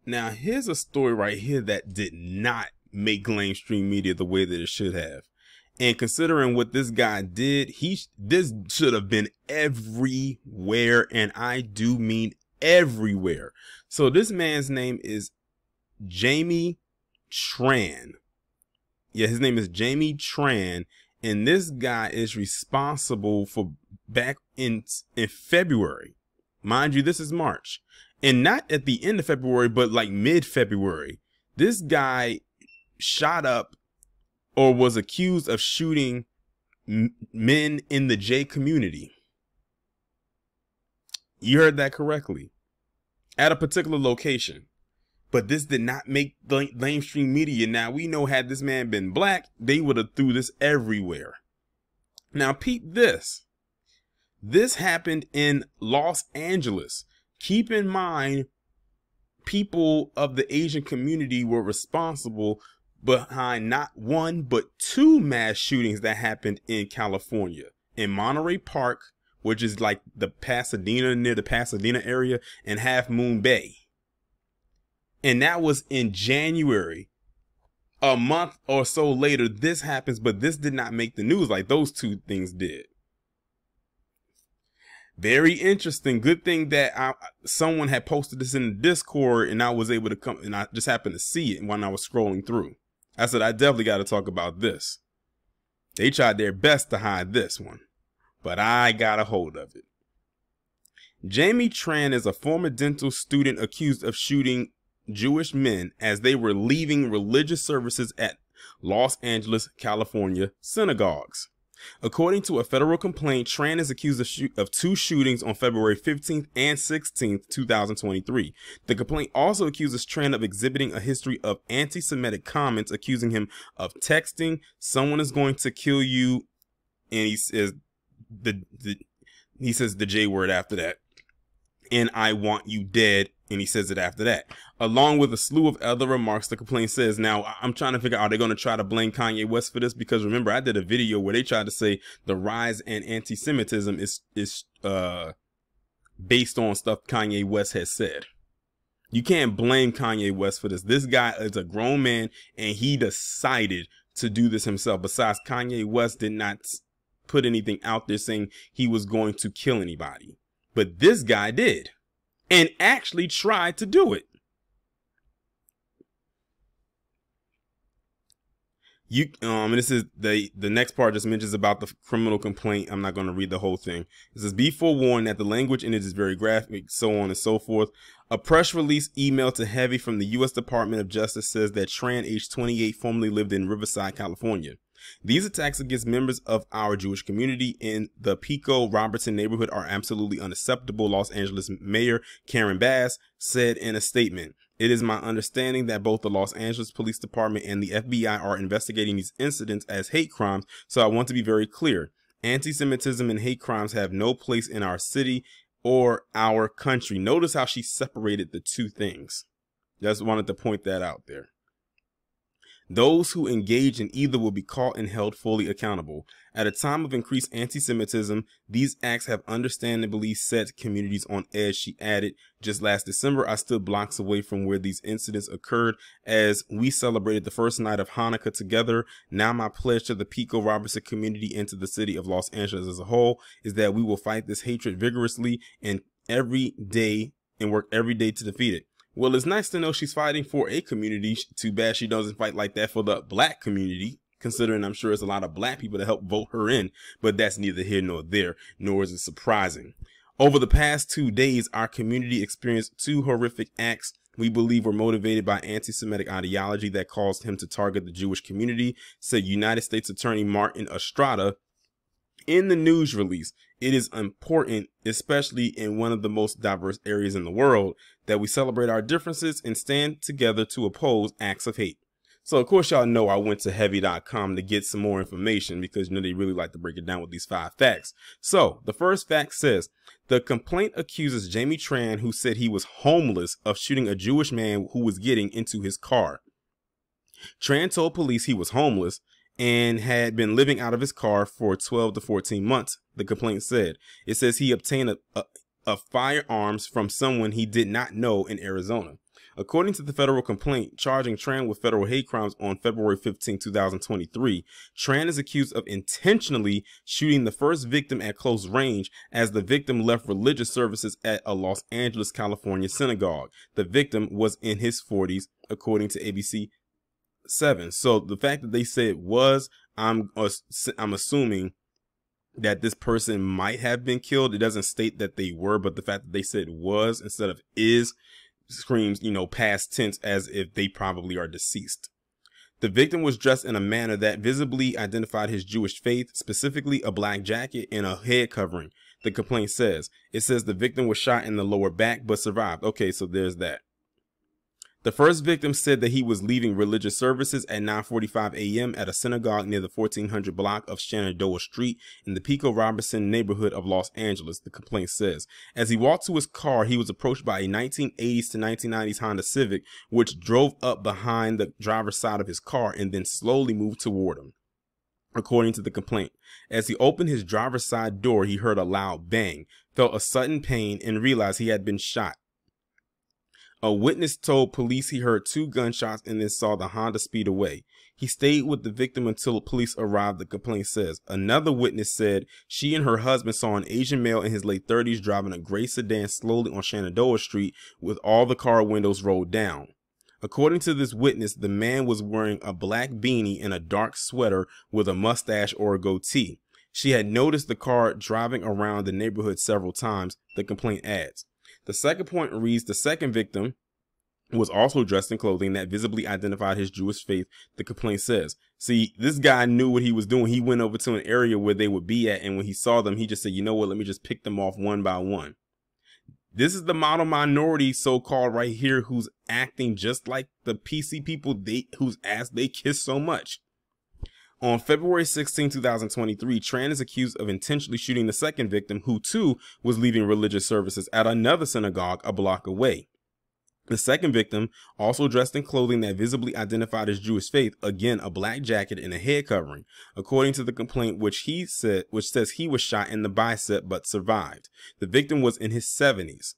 Now, here's a story right here that did not make Lamestream media the way that it should have. And considering what this guy did, this should have been everywhere, and I do mean everywhere. So this man's name is Jaime Tran. Yeah, his name is Jaime Tran, and this guy is responsible for back in February. Mind you, this is March. And not at the end of February, but like mid-February. This guy shot up or was accused of shooting men in the J community. You heard that correctly. At a particular location. But this did not make the Lamestream media. Now, we know had this man been black, they would have threw this everywhere. Now, peep this. This happened in Los Angeles. Keep in mind, people of the Asian community were responsible behind not one, but two mass shootings that happened in California. In Monterey Park, which is like the Pasadena, near the Pasadena area, and Half Moon Bay. And that was in January. A month or so later, this happens, but this did not make the news like those two things did. Very interesting. Good thing that someone had posted this in the Discord and I was able to come, and I just happened to see it when I was scrolling through. I said, I definitely got to talk about this. They tried their best to hide this one, but I got a hold of it. Jaime Tran is a former dental student accused of shooting Jewish men as they were leaving religious services at Los Angeles, California synagogues. According to a federal complaint, Tran is accused of two shootings on February 15th and 16th, 2023. The complaint also accuses Tran of exhibiting a history of anti-Semitic comments, accusing him of texting, "Someone is going to kill you," and he says the J word after that, and "I want you dead," and he says it after that, along with a slew of other remarks. The complaint says, now I'm trying to figure out, are they going to try to blame Kanye West for this? Because remember, I did a video where they tried to say the rise in anti-Semitism is based on stuff Kanye West has said. You can't blame Kanye West for this. This guy is a grown man and he decided to do this himself. Besides, Kanye West did not put anything out there saying he was going to kill anybody, but this guy did. And actually tried to do it. And this is the next part just mentions about the criminal complaint. I'm not going to read the whole thing. It says, be forewarned that the language in it is very graphic, so on and so forth. A press release emailed to Heavy from the U.S. Department of Justice says that Tran, age 28, formerly lived in Riverside, California. These attacks against members of our Jewish community in the Pico Robertson neighborhood are absolutely unacceptable, Los Angeles Mayor Karen Bass said in a statement. It is my understanding that both the Los Angeles Police Department and the FBI are investigating these incidents as hate crimes, so I want to be very clear. Anti-Semitism and hate crimes have no place in our city or our country. Notice how she separated the two things. Just wanted to point that out there. Those who engage in either will be caught and held fully accountable. At a time of increased anti-Semitism, these acts have understandably set communities on edge, she added. Just last December, I stood blocks away from where these incidents occurred as we celebrated the first night of Hanukkah together. Now my pledge to the Pico Robertson community and to the city of Los Angeles as a whole is that we will fight this hatred vigorously and work every day to defeat it. Well, it's nice to know she's fighting for a community. Too bad she doesn't fight like that for the black community, considering I'm sure there's a lot of black people that help vote her in, but that's neither here nor there, nor is it surprising. Over the past 2 days, our community experienced two horrific acts we believe were motivated by anti-Semitic ideology that caused him to target the Jewish community, said United States Attorney Martin Estrada. In the news release, it is important, especially in one of the most diverse areas in the world, that we celebrate our differences and stand together to oppose acts of hate. So, of course, y'all know I went to heavy.com to get some more information because, you know, they really like to break it down with these 5 facts. So, the first fact says, the complaint accuses Jaime Tran, who said he was homeless, of shooting a Jewish man who was getting into his car. Tran told police he was homeless and had been living out of his car for 12 to 14 months, the complaint said. It says he obtained a firearms from someone he did not know in Arizona. According to the federal complaint charging Tran with federal hate crimes on February 15, 2023, Tran is accused of intentionally shooting the first victim at close range as the victim left religious services at a Los Angeles, California synagogue. The victim was in his 40s, according to ABC 7. So the fact that they said was, I'm assuming that this person might have been killed. It doesn't state that they were, but the fact that they said was instead of is screams, past tense, as if they probably are deceased. The victim was dressed in a manner that visibly identified his Jewish faith, specifically a black jacket and a head covering. The complaint says. It says the victim was shot in the lower back but survived. Okay, so there's that. The first victim said that he was leaving religious services at 9:45 a.m. at a synagogue near the 1400 block of Shenandoah Street in the Pico Robertson neighborhood of Los Angeles, the complaint says. As he walked to his car, he was approached by a 1980s to 1990s Honda Civic, which drove up behind the driver's side of his car and then slowly moved toward him. According to the complaint, as he opened his driver's side door, he heard a loud bang, felt a sudden pain, and realized he had been shot. A witness told police he heard 2 gunshots and then saw the Honda speed away. He stayed with the victim until police arrived, the complaint says. Another witness said she and her husband saw an Asian male in his late 30s driving a gray sedan slowly on Shenandoah Street with all the car windows rolled down. According to this witness, the man was wearing a black beanie and a dark sweater with a mustache or a goatee. She had noticed the car driving around the neighborhood several times, the complaint adds. The second point reads, the second victim was also dressed in clothing that visibly identified his Jewish faith, the complaint says. See, this guy knew what he was doing. He went over to an area where they would be at, and when he saw them, he just said, you know what, let me just pick them off one by one. This is the model minority, so-called, right here, who's acting just like the PC people whose ass they kiss so much. On February 16, 2023, Tran is accused of intentionally shooting the second victim, who too was leaving religious services at another synagogue a block away. The second victim, also dressed in clothing that visibly identified his Jewish faith, again a black jacket and a head covering, according to the complaint, which says he was shot in the bicep but survived. The victim was in his 70s.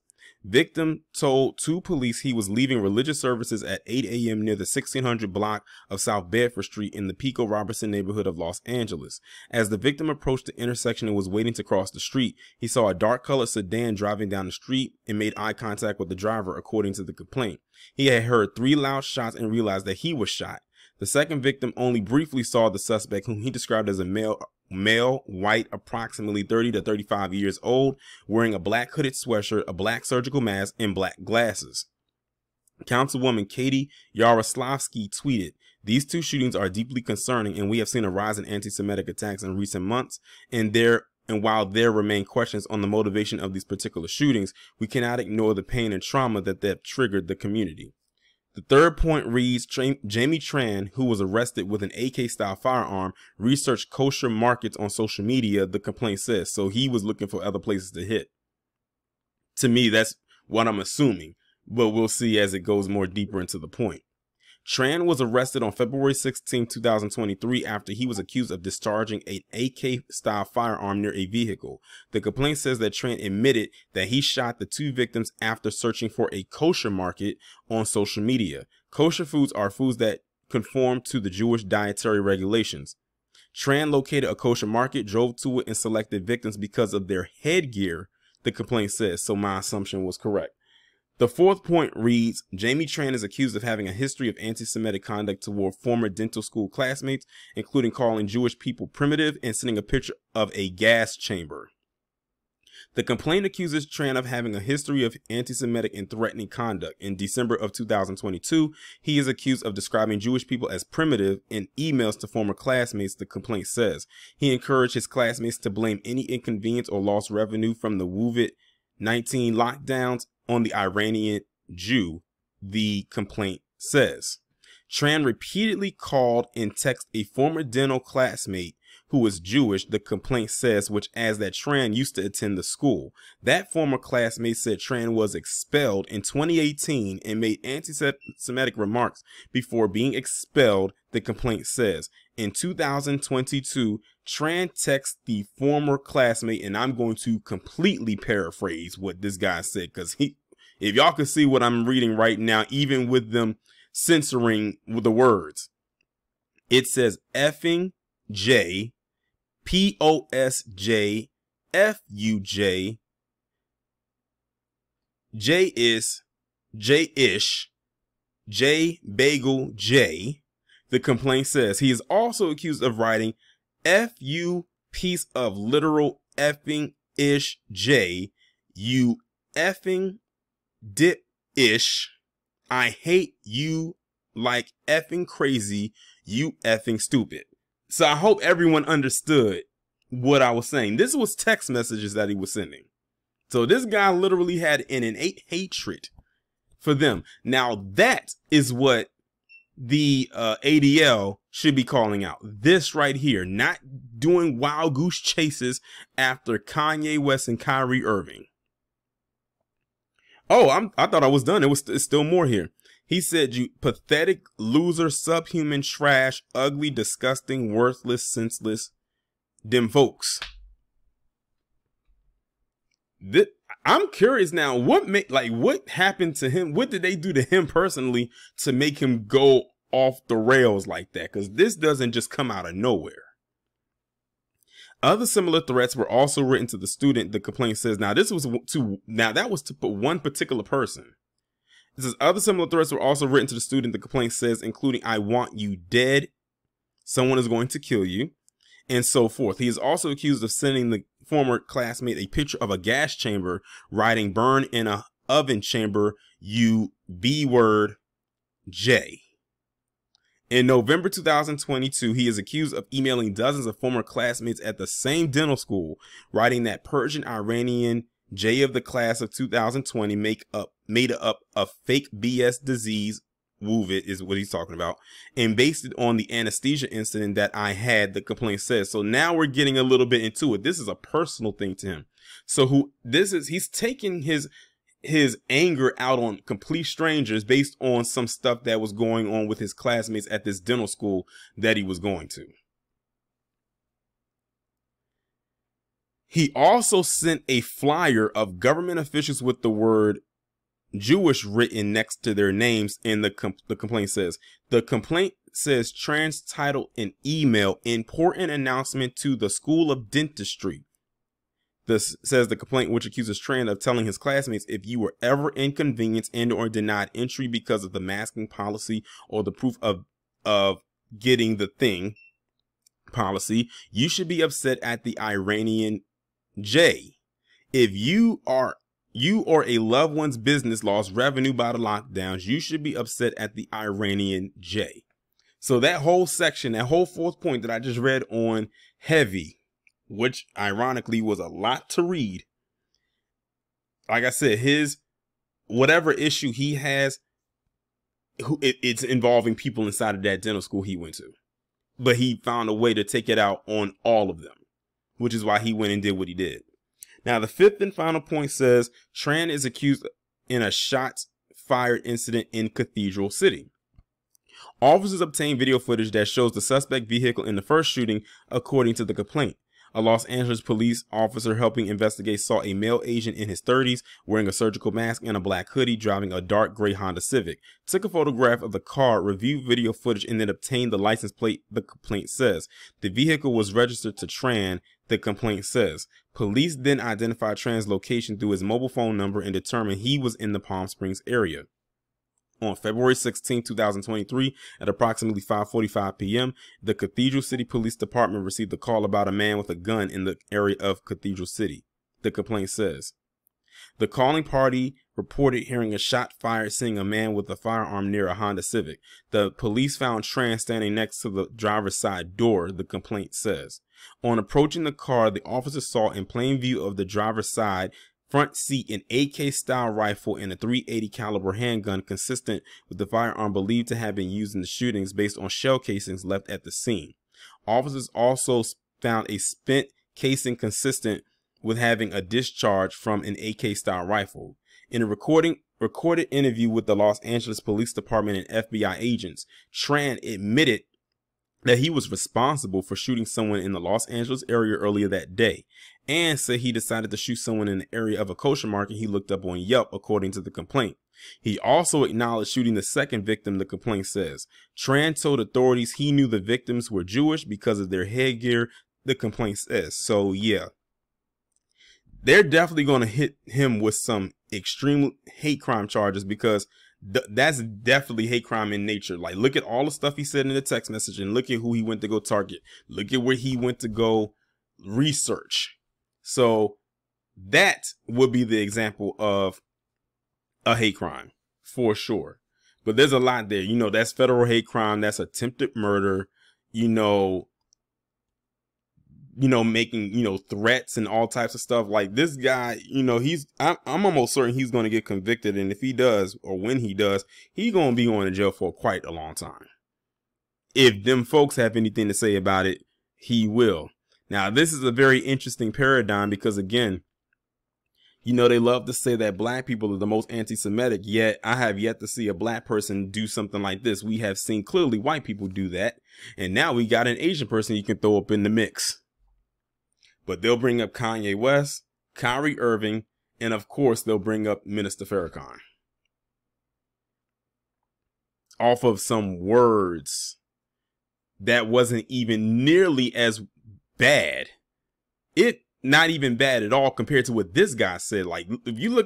Victim told to police he was leaving religious services at 8 a.m. near the 1600 block of South Bedford Street in the Pico Robertson neighborhood of Los Angeles. As the victim approached the intersection and was waiting to cross the street, he saw a dark-colored sedan driving down the street and made eye contact with the driver, according to the complaint. He had heard 3 loud shots and realized that he was shot. The second victim only briefly saw the suspect, whom he described as a male, white, approximately 30 to 35 years old, wearing a black hooded sweatshirt, a black surgical mask, and black glasses. Councilwoman Katie Yaroslavsky tweeted, "These 2 shootings are deeply concerning, and we have seen a rise in anti-Semitic attacks in recent months, and while there remain questions on the motivation of these particular shootings, we cannot ignore the pain and trauma that they have triggered the community." The third point reads, Jaime Tran, who was arrested with an AK-style firearm, researched kosher markets on social media, the complaint says. So he was looking for other places to hit. To me, that's what I'm assuming, but we'll see as it goes more deeper into the point. Tran was arrested on February 16, 2023 after he was accused of discharging an AK-style firearm near a vehicle. The complaint says that Tran admitted that he shot the 2 victims after searching for a kosher market on social media. Kosher foods are foods that conform to the Jewish dietary regulations. Tran located a kosher market, drove to it, and selected victims because of their headgear, the complaint says, so my assumption was correct. The fourth point reads, Jaime Tran is accused of having a history of anti-Semitic conduct toward former dental school classmates, including calling Jewish people primitive and sending a picture of a gas chamber. The complaint accuses Tran of having a history of anti-Semitic and threatening conduct. In December of 2022, he is accused of describing Jewish people as primitive in emails to former classmates, the complaint says. He encouraged his classmates to blame any inconvenience or lost revenue from the COVID-19 lockdowns on the Iranian Jew, the complaint says. Tran repeatedly called and texted a former dental classmate who was Jewish, the complaint says, which adds that Tran used to attend the school. That former classmate said Tran was expelled in 2018 and made anti-Semitic remarks before being expelled, the complaint says. In 2022, Tran texted the former classmate, and I'm going to completely paraphrase what this guy said because If y'all could see what I'm reading right now, even with them censoring the words, it says effing J, POSJ, FUJ, J is, J ish, J bagel J. The complaint says he is also accused of writing FU piece of literal effing ish J, you effing dip ish, I hate you like effing crazy, you effing stupid. So I hope everyone understood what I was saying. This was text messages that he was sending. So this guy literally had an innate hatred for them. Now that is what the ADL should be calling out. This right here, not doing wild goose chases after Kanye West and Kyrie Irving. Oh, I thought I was done. It's still more here. He said, you pathetic loser, subhuman trash, ugly, disgusting, worthless, senseless, them folks. I'm curious now, what happened to him? What did they do to him personally to make him go off the rails like that? Because this doesn't just come out of nowhere. Other similar threats were also written to the student. The complaint says, that was to put one particular person. It says other similar threats were also written to the student. The complaint says, including I want you dead, someone is going to kill you, and so forth. He is also accused of sending the former classmate a picture of a gas chamber, writing burn in a oven chamber, you B word J. In November 2022, he is accused of emailing dozens of former classmates at the same dental school, writing that Persian Iranian J of the class of 2020 made up a fake BS disease, WUVIT is what he's talking about, and based it on the anesthesia incident that I had, the complaint says. So now we're getting a little bit into it. This is a personal thing to him. So he's taking his anger out on complete strangers based on some stuff that was going on with his classmates at this dental school that he was going to. He also sent a flyer of government officials with the word Jewish written next to their names, and the complaint says. The complaint says Tran's title in email, important announcement to the School of Dentistry. This says the complaint, which accuses Tran of telling his classmates, if you were ever inconvenienced and or denied entry because of the masking policy or the proof of getting the thing policy, you should be upset at the Iranian J. If you or a loved one's business lost revenue by the lockdowns, you should be upset at the Iranian J. So that whole section, that whole fourth point that I just read on heavy, which ironically was a lot to read. Like I said, whatever issue he has, it's involving people inside of that dental school he went to. But he found a way to take it out on all of them, which is why he went and did what he did. Now, the fifth and final point says Tran is accused in a shots fired incident in Cathedral City. Officers obtained video footage that shows the suspect vehicle in the first shooting, according to the complaint. A Los Angeles police officer helping investigate saw a male agent in his 30s wearing a surgical mask and a black hoodie driving a dark gray Honda Civic. Took a photograph of the car, reviewed video footage, and then obtained the license plate, the complaint says. The vehicle was registered to Tran, the complaint says. Police then identified Tran's location through his mobile phone number and determined he was in the Palm Springs area. On February 16, 2023, at approximately 5:45 p.m., the Cathedral City Police Department received a call about a man with a gun in the area of Cathedral City, the complaint says. The calling party reported hearing a shot fired, seeing a man with a firearm near a Honda Civic. The police found Tran standing next to the driver's side door, the complaint says. On approaching the car, the officer saw in plain view of the driver's side front seat an AK-style rifle and a .380 caliber handgun consistent with the firearm believed to have been used in the shootings based on shell casings left at the scene. Officers also found a spent casing consistent with having a discharge from an AK-style rifle. In a recorded interview with the Los Angeles Police Department and FBI agents, Tran admitted that he was responsible for shooting someone in the Los Angeles area earlier that day, and said he decided to shoot someone in the area of a kosher market he looked up on Yelp, according to the complaint. He also acknowledged shooting the second victim, the complaint says. Tran told authorities he knew the victims were Jewish because of their headgear, the complaint says. So yeah, they're definitely going to hit him with some extreme hate crime charges, because that's definitely hate crime in nature. Like, look at all the stuff he said in the text message, and look at who he went to go target. Look at where he went to go research. So that would be the example of a hate crime for sure. But there's a lot there. You know, that's federal hate crime. That's attempted murder, making, threats and all types of stuff. Like, this guy, I'm almost certain he's going to get convicted. And if he does, or when he does, he's going to be going to jail for quite a long time. If them folks have anything to say about it, he will. Now, this is a very interesting paradigm because, again, they love to say that black people are the most anti-Semitic, yet I have yet to see a black person do something like this. We have seen clearly white people do that. And now we got an Asian person you can throw up in the mix. But they'll bring up Kanye West, Kyrie Irving, and of course they'll bring up Minister Farrakhan. Off of some words that wasn't even nearly as bad. Not even bad at all compared to what this guy said. Like, if you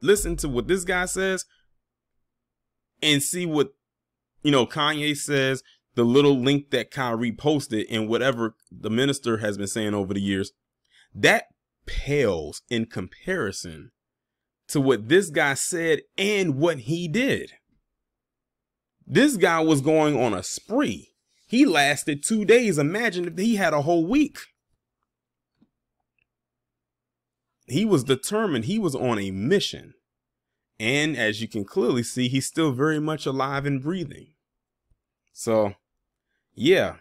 listen to what this guy says and see what, Kanye says, the little link that Kyrie posted, and whatever the minister has been saying over the years, that pales in comparison to what this guy said and what he did. This guy was going on a spree. He lasted 2 days. Imagine if he had a whole week. He was determined. He was on a mission. And as you can clearly see, he's still very much alive and breathing. So, yeah.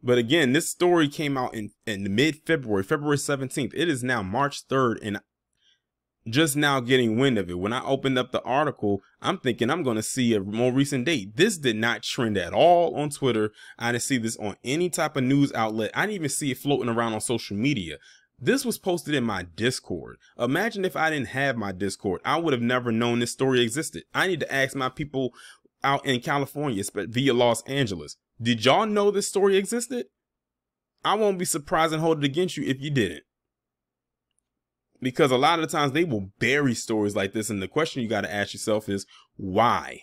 But again, this story came out in mid-February, February 17th. It is now March 3rd, and just now getting wind of it. When I opened up the article, I'm thinking I'm going to see a more recent date. This did not trend at all on Twitter. I didn't see this on any type of news outlet. I didn't even see it floating around on social media. This was posted in my Discord. Imagine if I didn't have my Discord. I would have never known this story existed. I need to ask my people out in California, via Los Angeles. Did y'all know this story existed? I won't be surprised and hold it against you if you didn't. Because a lot of the times they will bury stories like this. And the question you got to ask yourself is, why?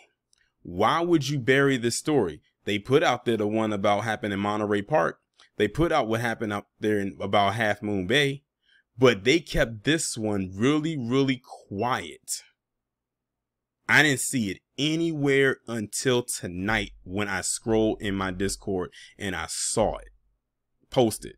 Why would you bury this story? They put out there the one about happened in Monterey Park. They put out what happened up there in about Half Moon Bay, but they kept this one really, really quiet. I didn't see it anywhere until tonight when I scrolled in my Discord and I saw it posted.